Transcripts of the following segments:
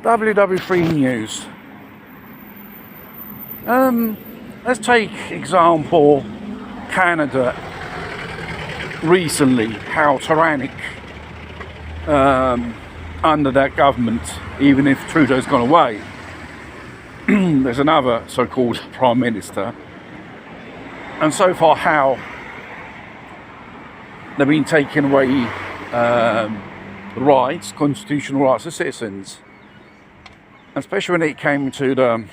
WW3 News. Let's take example Canada recently, how tyrannic under that government, even if Trudeau's gone away. There's another so-called Prime Minister, and so far how they've been taking away rights, constitutional rights of citizens, especially when it came to the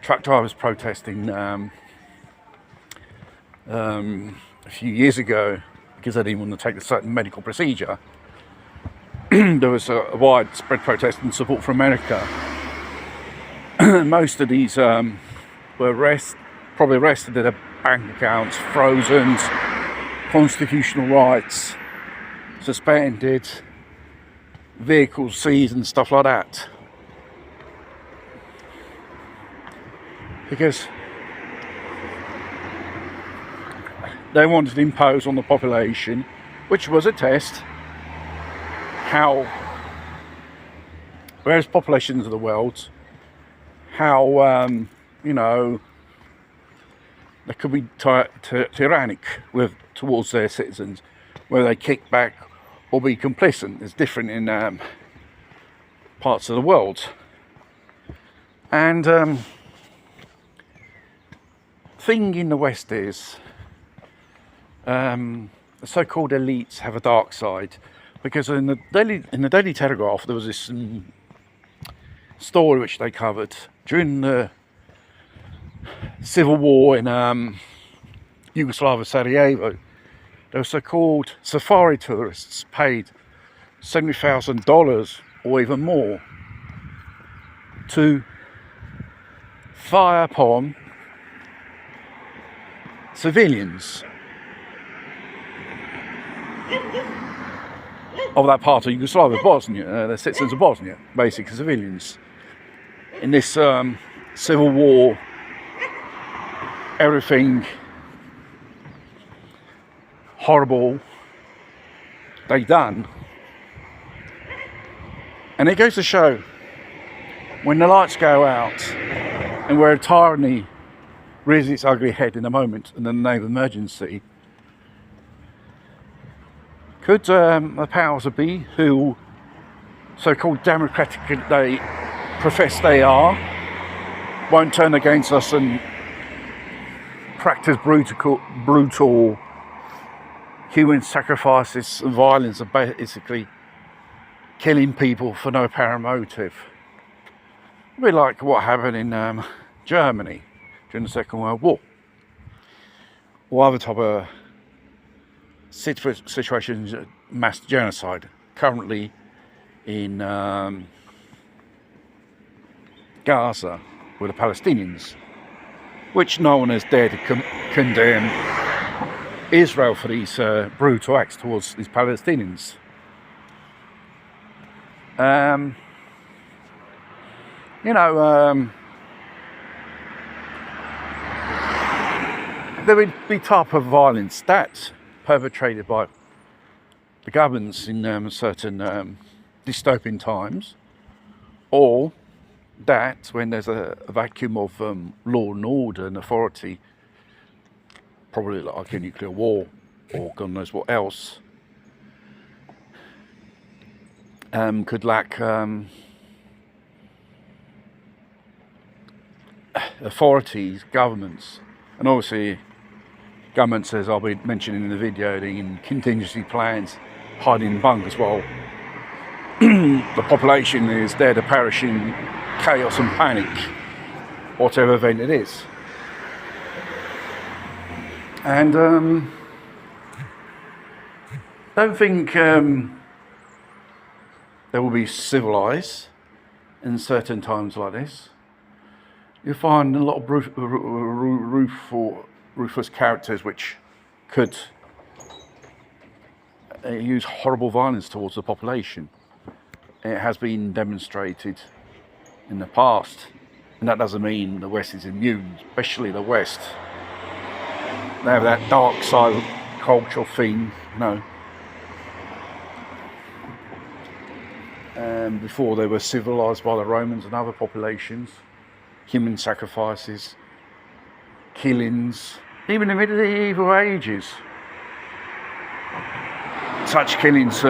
truck drivers protesting a few years ago because they didn't want to take a certain medical procedure. There was a widespread protest and support for America. Most of these were probably arrested, their bank accounts frozen, constitutional rights suspended, vehicles seized and stuff like that. Because they wanted to impose on the population, which was a test, how various populations of the world, how they could be tyrannic towards their citizens, whether they kick back or be complicit. It's different in parts of the world. And thing in the West is the so-called elites have a dark side, because in the Daily Telegraph there was this story which they covered during the civil war in Yugoslavia, Sarajevo. There were so-called safari tourists paid $70,000 or even more to fire upon civilians of that part of Yugoslavia, Bosnia, the citizens of Bosnia, basically civilians. In this civil war, everything horrible they done. And it goes to show, when the lights go out and where tyranny rears its ugly head in a moment in the name of emergency, could the powers that be, who so-called democratic they profess they are, won't turn against us and practice brutal human sacrifices and violence, of basically killing people for no apparent motive? A bit like what happened in Germany during the Second World War, or other type of situations, mass genocide, currently in Gaza with the Palestinians, which no one has dared to condemn Israel for these brutal acts towards these Palestinians. There would be type of violence that's perpetrated by the governments in certain dystopian times, or that when there's a vacuum of law and order and authority, probably like a nuclear war or God knows what else, could lack authorities, governments. And obviously government says, I'll be mentioning in the video, in contingency plans, hiding in bunkers, while the population is there to perish in chaos and panic, whatever event it is. And don't think they will be civilized in certain times like this. You'll find a lot of ruthless characters which could use horrible violence towards the population. It has been demonstrated in the past, and that doesn't mean the West is immune, especially the West. They have that dark side cultural thing, before they were civilized by the Romans and other populations. Human sacrifices, killings, even in the medieval ages. Such killings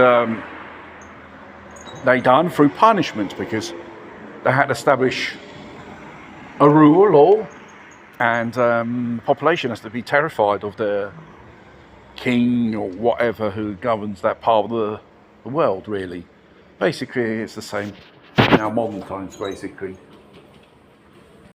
they done through punishment, because they had to establish a rule or law, and the population has to be terrified of the king or whatever who governs that part of the world, really. Basically, it's the same in our modern times, basically.